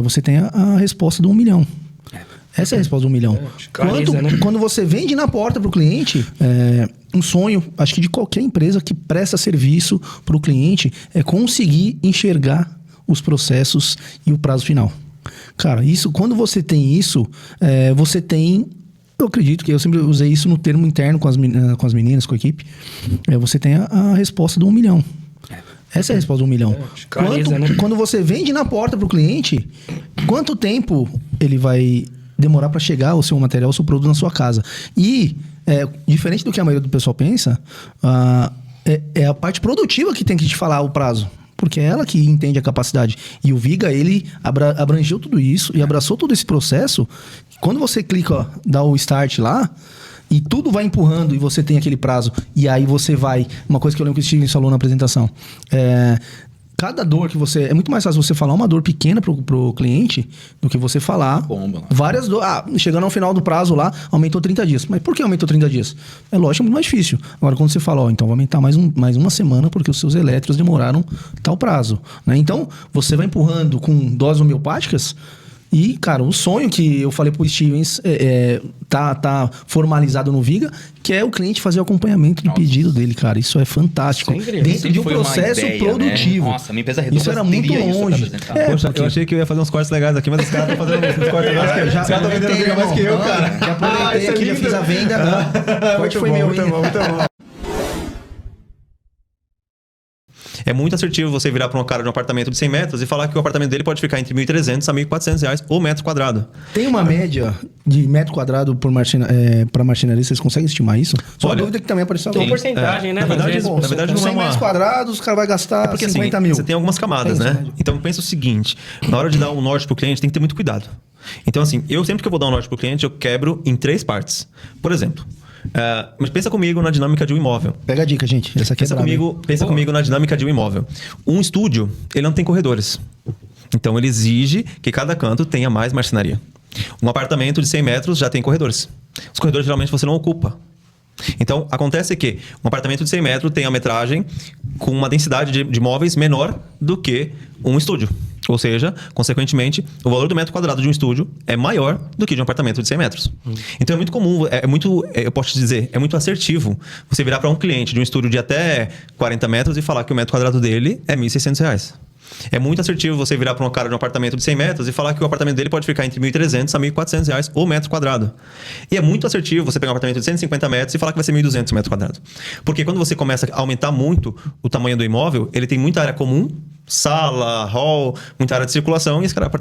você tem a resposta do 1 milhão. Essa é a resposta do 1 milhão. Quando você vende na porta para o cliente, um sonho, acho que de qualquer empresa que presta serviço para o cliente, é conseguir enxergar os processos e o prazo final. Cara, quando você tem isso, você tem... Eu acredito que eu sempre usei isso no termo interno com as meninas, com a equipe. Você tem a resposta do 1 milhão. Essa é a resposta do 1 milhão. Quando você vende na porta para o cliente, quanto tempo ele vai demorar para chegar o seu material, o seu produto na sua casa? E, diferente do que a maioria do pessoal pensa, é a parte produtiva que tem que te falar o prazo. Porque é ela que entende a capacidade. E o Viga, ele abrangeu tudo isso e abraçou todo esse processo. Quando você clica, dá o start lá, e tudo vai empurrando e você tem aquele prazo. E aí você vai... Uma coisa que eu lembro que o Steven falou na apresentação. Cada dor que você... É muito mais fácil você falar uma dor pequena pro cliente do que você falar várias dores. Chegando ao final do prazo lá, aumentou 30 dias. Mas por que aumentou 30 dias? É lógico, é muito mais difícil. Agora, quando você fala, então vai aumentar mais uma semana porque os seus elétrons demoraram tal prazo. Né? Então, você vai empurrando com doses homeopáticas. E, cara, o sonho que eu falei pro Stevens tá formalizado no Viga, que é o cliente fazer o acompanhamento do pedido dele, cara. Isso é fantástico. Dentro de um processo produtivo. Né? Nossa, a minha empresa redonda isso era muito longe. Poxa, eu achei que eu ia fazer uns cortes legais aqui, mas os caras estão fazendo uns cortes legais que os caras estão vendendo Viga mais que eu, cara. Já aproveitei aqui, já fiz a venda. Corte foi meu. Muito bom. É muito assertivo você virar para um cara de um apartamento de 100 metros e falar que o apartamento dele pode ficar entre R$ 1.300 a R$ 1.400 o metro quadrado. Tem uma média de metro quadrado para marcenaria? Vocês conseguem estimar isso? Só uma dúvida que também apareceu. Tem porcentagem, né? Na verdade não é 100 metros quadrados, o cara vai gastar 50 mil. Você tem algumas camadas, né? Então pensa o seguinte, na hora de dar um norte para o cliente tem que ter muito cuidado. Então assim, sempre que eu vou dar um norte para o cliente, eu quebro em 3 partes. Por exemplo... mas pensa comigo na dinâmica de um imóvel. Pega a dica, gente. Essa aqui pensa comigo na dinâmica de um imóvel. Um estúdio, ele não tem corredores. Então, ele exige que cada canto tenha mais marcenaria. Um apartamento de 100 metros já tem corredores. Os corredores, geralmente, você não ocupa. Então, acontece que um apartamento de 100 metros tem a metragem com uma densidade de móveis menor do que um estúdio. Ou seja, consequentemente, o valor do metro quadrado de um estúdio é maior do que de um apartamento de 100 metros. Então, é muito comum, eu posso te dizer, é muito assertivo você virar para um cliente de um estúdio de até 40 metros e falar que o metro quadrado dele é R$ 1.600. É muito assertivo você virar para um cara de um apartamento de 100 metros e falar que o apartamento dele pode ficar entre R$ 1.300 a R$ 1.400 o metro quadrado. E é muito assertivo você pegar um apartamento de 150 metros e falar que vai ser R$ 1.200 o metro quadrado. Porque quando você começa a aumentar muito o tamanho do imóvel, ele tem muita área comum, sala, hall, muita área de circulação e esse cara